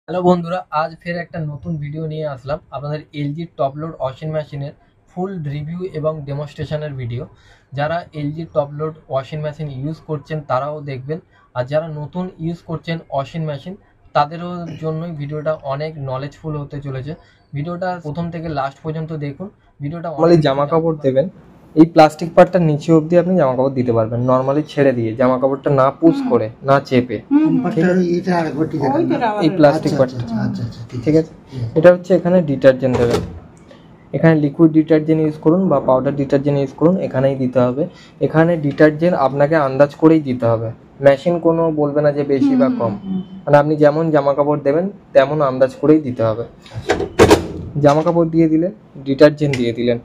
Hello বন্ধুরা, আজ ফের একটা নতুন ভিডিও নিয়ে আসলাম আপনাদের এলজির টপ লোড ওয়াশিং মেশিনের ফুল রিভিউ এবং ডেমনস্ট্রেশনের ভিডিও। যারা এলজির top load washing machine use করছেন তারাও দেখবেন, আর যারা নতুন ইউজ করছেন ওয়াশিং মেশিন তাদেরও জন্যই ভিডিওটা অনেক নলেজফুল হতে চলেছে। ভিডিওটা প্রথম থেকে লাস্ট পর্যন্ত দেখুন। ভিডিওটা নর্মালি জামা কাপড় দেবেন, এই প্লাস্টিক পার্টটা নিচে অবধি আপনি জামা কাপড় দিতে পারবেন, নর্মালি ছেড়ে দিয়ে জামা কাপড়টা না পুশ করে না চেপে। এই প্লাস্টিক পার্টটা ঠিক আছে। এটা হচ্ছে এখানে ডিটারজেন্ট দেবেন, এখানে লিকুইড ডিটারজেন্ট ইউজ করুন বা পাউডার ডিটারজেন্ট ইউজ করুন, এখানেই দিতে হবে। এখানে ডিটারজেন্ট আপনাকে আন্দাজ করেই দিতে হবে, মেশিন কোনো বলবে না যে বেশি বা কম, মানে আপনি যেমন জামা কাপড় দেবেন তেমন আন্দাজ করেই দিতে হবে। জামা কাপড় দিয়ে দিলেন, ডিটারজেন্ট দিয়ে দিলেন,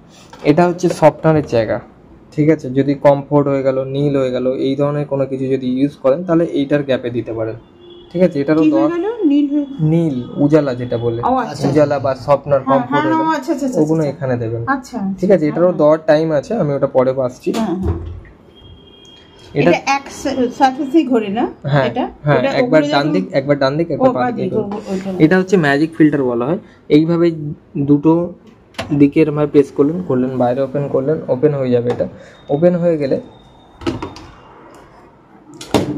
এটা হচ্ছে সফটনারের জায়গা, ঠিক আছে। যদি কমফোর্ট হয়ে গেল, নীল হয়ে গেল, এই ধরনের কোনো কিছু যদি ইউজ করেন তাহলে এইটার গ্যাপে দিতে পারেন, ঠিক আছে। এটারও নীল উজালা যেটা বলে, উজালা বা সফটনার কমফোর্ট হয়ে গেল, ওগুলো এখানে দেবেন, ঠিক আছে। এটারও দেওয়ার টাইম আছে, আমি ওটা পরে আসছি। এটা এক সারফেসেই ঘোরে না, এটা হ্যাঁ, একবার ডান দিক একবার বাঁ দিক। এটা হচ্ছে ম্যাজিক ফিল্টার বলা হয়। এইভাবে দুটো দিকের ভাবে প্রেস করলেন বাইরে ওপেন করলেন, ওপেন হয়ে যাবে। এটা ওপেন হয়ে গেলে,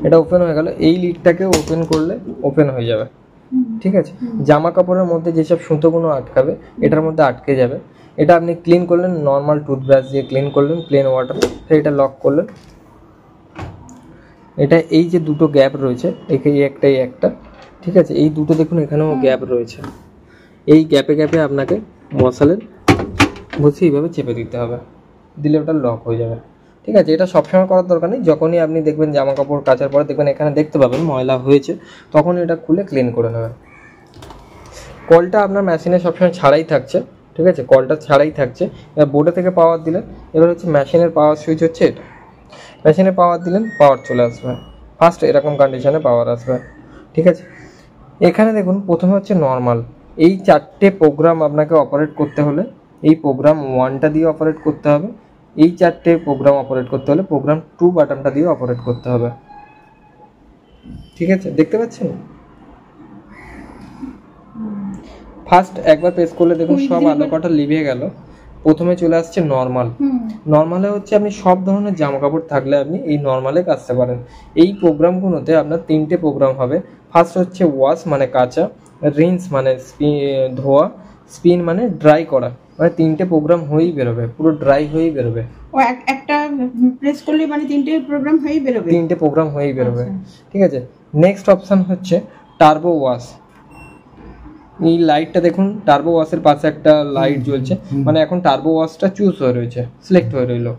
এটা ওপেন হয়ে গেল, এই লিডটাকে ওপেন করলে ওপেন হয়ে যাবে, ঠিক আছে। জামা কাপড়ের মধ্যে যেসব সুতোগুলো আটকাবে এটার মধ্যে আটকে যাবে। এটা আপনি ক্লিন করলেন, নর্মাল টুথব্রাশ দিয়ে ক্লিন করলেন, প্লেন ওয়াটার, এটা লক করলেন। এটা এই যে দুটো গ্যাপ রয়েছে, এই একটা, ঠিক আছে। এই দুটো দেখুন এখানেও গ্যাপ রয়েছে, এই গ্যাপে গ্যাপে আপনাকে মশালের বসে এইভাবে চেপে দিতে হবে, দিলে ওটা লক হয়ে যাবে, ঠিক আছে। এটা সবসময় করার দরকার নেই, যখনই আপনি দেখবেন জামা কাপড় কাচার পরে দেখবেন এখানে দেখতে পাবেন ময়লা হয়েছে, তখন এটা খুলে ক্লিন করে নেবেন। কলটা আপনার মেশিনে সবসময় ছাড়াই থাকছে, ঠিক আছে, কলটা ছাড়াই থাকছে। এবার বোর্ডে থেকে পাওয়ার দিলেন, এবার হচ্ছে মেশিনের পাওয়ার সুইচ হচ্ছে এটা, মেশিনে পাওয়ার দিলেন, পাওয়ার চলে আসবে, ফার্স্ট এরকম কন্ডিশনে পাওয়ার আসবে, ঠিক আছে। এখানে দেখুন প্রথমে হচ্ছে নর্মাল, এই চারটে প্রোগ্রাম আপনাকে অপারেট করতে হলে এই প্রোগ্রাম 1টা দিয়ে অপারেট করতে হবে, এই চারটে প্রোগ্রাম অপারেট করতে হলে প্রোগ্রাম 2 বাটনটা দিয়ে অপারেট করতে হবে, ঠিক আছে। দেখতে পাচ্ছেন, ফার্স্ট একবার প্রেস করলে দেখুন সব আলো কটা লিভে গেল। প্রথমে চলে আসছে নর্মাল, নর্মালে হচ্ছে আপনি সব ধরনের জামা কাপড় থাকলে আপনি এই নর্মালে কাচতে পারেন। এই প্রোগ্রামগুলোতে আপনার 3টে প্রোগ্রাম হবে। ফার্স্ট হচ্ছে ওয়াশ মানে কাচা, রিন্স মানে ধোয়া, স্পিন মানে ড্রাই করা, মানে 3টে প্রোগ্রাম হয়েই বেরোবে, পুরো ড্রাই হয়েই বেরোবে। ও একটা প্রেস করলে মানে 3টে প্রোগ্রাম হয়েই বেরোবে, 3টে প্রোগ্রাম হয়েই বেরোবে, ঠিক আছে। নেক্সট অপশন হচ্ছে টার্বো ওয়াশ। এই লাইটটা দেখুন, টার্বো ওয়াশের পাশে একটা লাইট জ্বলছে, মানে এখন টার্বো ওয়াশটা চুজ হয়ে রয়েছে, সিলেক্ট হয়ে রইলো,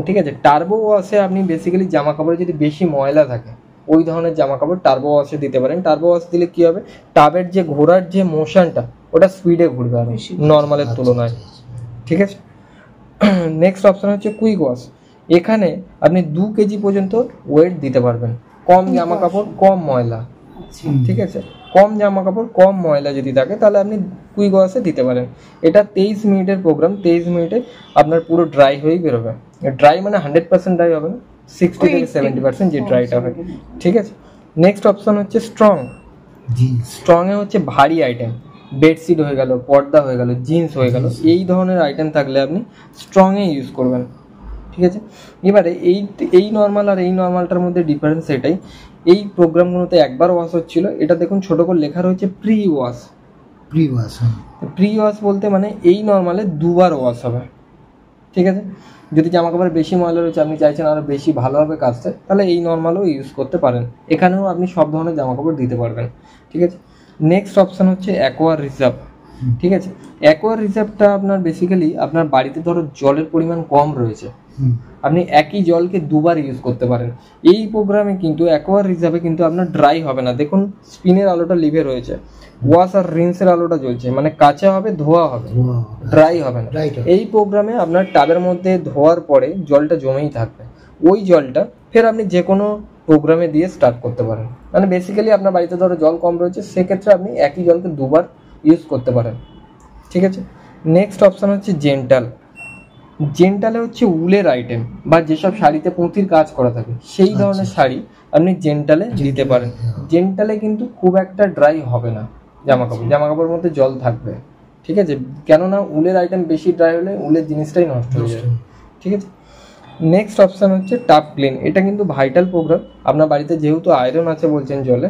ঠিক আছে। টার্বো ওয়াশে আপনি বেসিক্যালি জামা কাপড়ে যদি বেশি ময়লা থাকে ওই ধরনের জামা কাপড় টার্বো ওয়াশে দিতে পারেন। টার্বো ওয়াশ দিলে কি হবে, টাবের যে ঘোরার যে মোশনটা ওটা স্পিডে ঘুরবে আর নর্মালের তুলনায়, ঠিক আছে। নেক্সট অপশন হচ্ছে কুইক ওয়াশ। এখানে আপনি 2 কেজি পর্যন্ত ওয়েট দিতে পারবেন, কম জামা কাপড় কম ময়লা, ঠিক আছে। কম জামা কাপড় কম ময়লা যদি থাকে তাহলে আপনি কুইক ওয়াশে দিতে পারেন। এটা 23 মিনিটের প্রোগ্রাম, 23 মিনিটে আপনার পুরো ড্রাই হয়েই বেরোবে। ড্রাই মানে 100% ড্রাই হবে না, 60 থেকে 70% যে ড্রাইটা হয়, ঠিক আছে। নেক্সট অপশন হচ্ছে স্ট্রং। স্ট্রং এ হচ্ছে ভারী আইটেম, বেডশিট হয়ে গেল, পর্দা হয়ে গেল, জিন্স হয়ে গেল, এই ধরনের আইটেম থাকলে আপনি স্ট্রং এ ইউজ করবেন, ঠিক আছে। এবারে এই নর্মাল আর এই নর্মালটার মধ্যে ডিফারেন্স এটাই, এই প্রোগ্রামগুলোতে একবার ওয়াশ হচ্ছিল, এটা দেখুন ছোট করে লেখা রয়েছে প্রি ওয়াশ। প্রি ওয়াশ বলতে মানে এই নর্মালে 2বার ওয়াশ হবে, ঠিক আছে। যদি জামা কাপড় বেশি ময়লা রয়েছে, আপনি চাইছেন আরো বেশি ভালোভাবে কাচতে, তাহলে এই নর্মালও ইউজ করতে পারেন। এখানেও আপনি সব ধরনের জামা কাপড় দিতে পারবেন, ঠিক আছে। নেক্সট অপশন হচ্ছে অ্যাকোয়া রিজার্ভ, ঠিক আছে। অ্যাকোয়া রিজার্ভটা আপনার বেসিক্যালি আপনার বাড়িতে ধরো জলের পরিমাণ কম রয়েছে, আপনি একই জলকে 2বার ইউজ করতে পারেন। এই প্রোগ্রামে কিন্তু অ্যাকোয়া রিজার্ভে কিন্তু আপনার ড্রাই হবে না, দেখুন স্পিনের আলোটা লিভে রয়েছে, ওয়াশ আর রিন্সের আলোটা জ্বলছে, মানে কাঁচা হবে, ধোয়া হবে, ড্রাই হবে না। এই প্রোগ্রামে আপনার টাবের মধ্যে ধোয়ার পরে জলটা জমেই থাকবে, ওই জলটা ফের আপনি যে কোনো প্রোগ্রামে দিয়ে স্টার্ট করতে পারেন। মানে বেসিক্যালি আপনার বাড়িতে ধরো জল কম রয়েছে, সেক্ষেত্রে আপনি একই জলকে 2বার ইউজ করতে পারেন, ঠিক আছে। নেক্সট অপশন হচ্ছে জেন্টাল। জেন্টালে হচ্ছে উলের আইটেম বা যেসব শাড়িতে পুঁতির কাজ করা থাকে সেই ধরনের শাড়ি আপনি জেন্টালে দিতে পারেন। জেন্টালে কিন্তু খুব একটা ড্রাই হবে না, জামা কাপড়ের মধ্যে জল থাকবে, ঠিক আছে, কেননা উলের আইটেম বেশি ড্রাই হলে উলের জিনিসটাই নষ্ট হয়ে যাবে, ঠিক আছে। নেক্সট অপশান হচ্ছে টাপ ক্লিন। এটা কিন্তু ভাইটাল প্রোগ্রাম। আপনার বাড়িতে যেহেতু আয়রন আছে বলছেন জলে,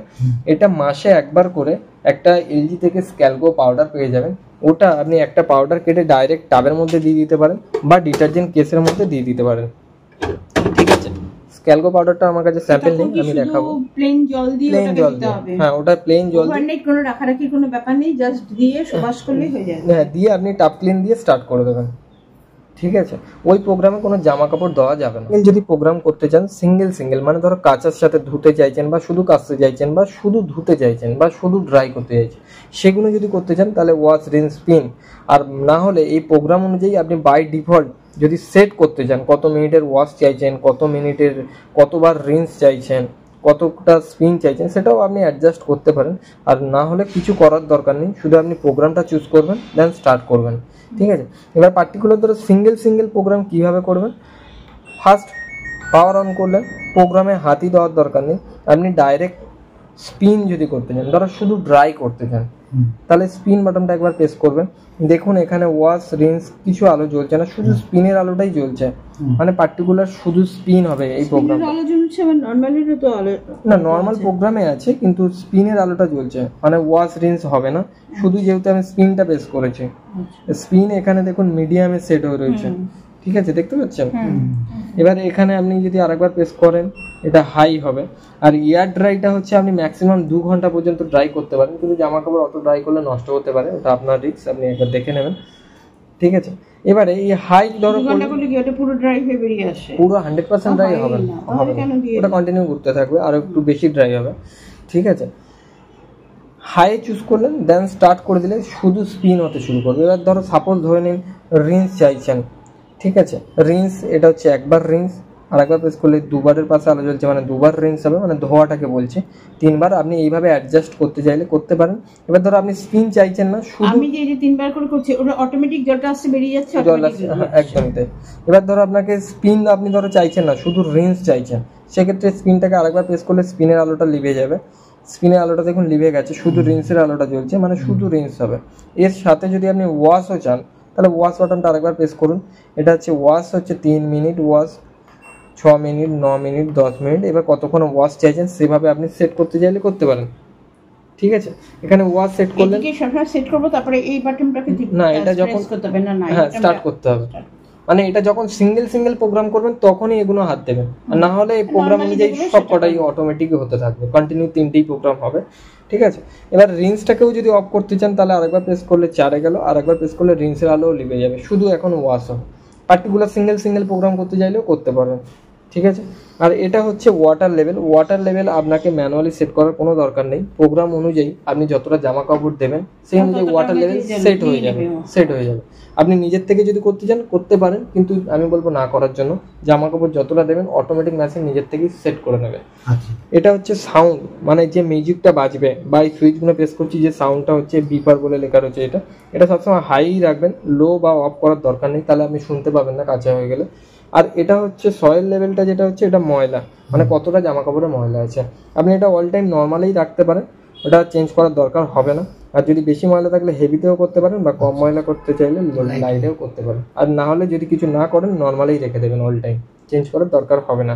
এটা মাসে একবার করে একটা এলজি থেকে স্ক্যালকো পাউডার পেয়ে যাবেন। ওটা আপনি একটা পাউডার কেটে ডাইরেক্ট টাবের মধ্যে দিয়ে দিতে পারেন বা ডিটারজেন্ট কেসের মধ্যে দিয়ে দিতে পারেন, ঠিক আছে। স্ক্যালকো পাউডারটা আমার কাছে স্যাম্পল নেই, আমি দেখাবো। প্লেন জল দিয়ে প্লেন জল দিয়ে, হ্যাঁ ওটা প্লেন জল দিয়ে, ওভারনাইট কোনো রাখারাখির কোনো ব্যাপার নেই, জাস্ট দিয়ে ওয়াশ করলেই হয়ে যায়। হ্যাঁ দিয়ে আপনি টাপ ক্লিন দিয়ে স্টার্ট করে দেবেন, ঠিক আছে। ওই প্রোগ্রামে কোনো জামা কাপড় দেওয়া যাবে না। যদি প্রোগ্রাম করতে চান সিঙ্গেল মানে ধরো কাচার সাথে ধুতে চাইছেন বা শুধু কাচতে চাইছেন বা শুধু ধুতে চাইছেন বা শুধু ড্রাই করতে চাইছেন, সেগুলো যদি করতে চান তাহলে ওয়াশ রিন্স স্পিন। আর না হলে এই প্রোগ্রাম অনুযায়ী আপনি বাই ডিফল্ট যদি সেট করতে চান কত মিনিটের ওয়াশ চাইছেন, কত মিনিটের কতবার রিন্স চাইছেন, কতটা স্পিন চাইছেন, সেটাও আপনি অ্যাডজাস্ট করতে পারেন। আর না হলে কিছু করার দরকার নেই, শুধু আপনি প্রোগ্রামটা চুজ করবেন দেন স্টার্ট করবেন, ঠিক আছে। এবার পার্টিকুলার ধরো সিঙ্গেল প্রোগ্রাম কিভাবে করবেন। ফার্স্ট পাওয়ার অন করলেন, প্রোগ্রামে হাতই দেওয়ার দরকার নেই, আপনি ডাইরেক্ট স্পিন যদি করতে চান, ধরো শুধু ড্রাই করতে চান, তাহলে স্পিন বাটনটা একবার প্রেস করবেন। দেখুন এখানে ওয়াশ রিন্স কিছু আলো জ্বলছে না, শুধু স্পিনের আলোটাই জ্বলছে, মানে পার্টিকুলার শুধু স্পিন হবে এই প্রোগ্রাম। আলো জ্বলছে মানে নরমালিরও তো আলো না, নর্মাল প্রোগ্রামে আছে কিন্তু স্পিনের আলোটা জ্বলছে, মানে ওয়াশ রিন্স হবে না, শুধু যেহেতু আমি স্পিনটা প্রেস করেছি। স্পিন এখানে দেখুন মিডিয়ামে সেট হয়ে রয়েছে, ঠিক আছে, দেখতে পাচ্ছেন। এবার এখানে আপনি যদি আরেকবার প্রেস করেন এটা হাই হবে। আর এয়ার ড্রাইটা হচ্ছে আপনি ম্যাক্সিমাম 2 ঘন্টা পর্যন্ত ড্রাই করতে পারেন, কিন্তু জামা কাপড় অত ড্রাই করলে নষ্ট হতে পারে, ওটা আপনার রিস্ক, আপনি একবার দেখে নেবেন, ঠিক আছে। এবারে এই হাই ধরো পুরো ড্রাই হয়ে বেরিয়ে আসে, পুরো 100% ড্রাই হবে না, ওটা কন্টিনিউ করতে থাকবে আর একটু বেশি ড্রাই হবে, ঠিক আছে। হাই চুজ করলেন দেন স্টার্ট করে দিলে শুধু স্পিন হতে শুরু করবে। এবার ধরো সাপোজ ধরে নিন রিন্স চাইছেন, ঠিক আছে, রিন্স এটা হচ্ছে একবার রিন্স, আর একবার প্রেস করলে দুবারের পাশে আলো জ্বলছে, মানে দুবার রিন্স হবে, মানে ধোয়াটাকে বলছে। 3বার আপনি এইভাবে অ্যাডজাস্ট করতে চাইলে করতে পারেন। এবার ধরো আপনি স্পিন চাইছেন না, শুধু আমি যে 3বার করে করছি ওটা অটোমেটিক জলটা আসছে বেরিয়ে যাচ্ছে, জল আসছে, একদমই তাই। এবার ধরো আপনাকে স্পিন আপনি ধরো চাইছেন না, শুধু রিন্স চাইছেন, সেক্ষেত্রে স্পিনটাকে আরেকবার প্রেস করলে স্পিনের আলোটা লিভে যাবে। স্পিনের আলোটা দেখুন লিভে গেছে, শুধু রিন্সের আলোটা জ্বলছে, মানে শুধু রিন্স হবে। এর সাথে যদি আপনি ওয়াশও চান তাহলে ওয়াশ বাটনটা আরেকবার প্রেস করুন। এটা হচ্ছে ওয়াশ হচ্ছে 3 minute, wash 6 minute, 9 minute, 10 minute. এবার কতক্ষণ ওয়াশ চাইছেন সেভাবে আপনি সেট করতে চাইলে করতে পারেন, ঠিক আছে। এখানে ওয়াশ সেট করলেন, এদিকে সবসময় সেট করব, তারপরে এই বাটনটাকে না এটা যখন করতে হবে না, হ্যাঁ স্টার্ট করতে হবে, মানে এটা যখন সিঙ্গেল প্রোগ্রাম করবেন তখনই এগুলো হাত দেবেন, আর না হলে এই প্রোগ্রাম অনুযায়ী সব কটাই অটোমেটিক হতে থাকবে, কন্টিনিউ 3টেই প্রোগ্রাম হবে, ঠিক আছে। এবার রিন্সটাকেও যদি অফ করতে চান তাহলে আরেকবার প্রেস করলে 4 গেল, আর একবার প্রেস করলে রিন্সের আলোও লিভে যাবে, শুধু এখন ওয়াশ হবে। পার্টিকুলার সিঙ্গেল প্রোগ্রাম করতে চাইলেও করতে পারবেন, ঠিক আছে। আর এটা হচ্ছে ওয়াটার লেভেল আপনাকে ম্যানুয়ালি সেট করার কোনো দরকার নেই, প্রোগ্রাম অনুযায়ী আপনি যতটা জামা কাপড় দেবেন সেই অনুযায়ী ওয়াটার লেভেল সেট হয়ে যাবে। আপনি নিজের থেকে যদি করতে চান করতে পারেন, কিন্তু আমি বলবো না করার জন্য। জামা কাপড় যতটা দেবেন অটোমেটিক মেশিন নিজের থেকেই সেট করে নেবে। এটা হচ্ছে সাউন্ড, মানে যে মিউজিকটা বাজবে বা এই সুইচগুলো প্রেস করছি যে সাউন্ডটা হচ্ছে বিপার বলে লেখা রয়েছে, এটা সবসময় হাই রাখবেন, লো বা অফ করার দরকার নেই, তাহলে আপনি শুনতে পাবেন না কাঁচা হয়ে গেলে। আর এটা হচ্ছে সয়েল লেভেলটা, যেটা হচ্ছে এটা ময়লা, মানে কতটা জামা কাপড়ে ময়লা আছে। আপনি এটা অল টাইম নর্মালেই রাখতে পারেন, ওটা চেঞ্জ করার দরকার হবে না। আর যদি বেশি ময়লা থাকলে হেভিতেও করতে পারেন, বা কম ময়লা করতে চাইলে লাইটেও করতে পারেন। আর না হলে যদি কিছু না করেন নর্মালেই রেখে দেবেন, অল টাইম চেঞ্জ করার দরকার হবে না।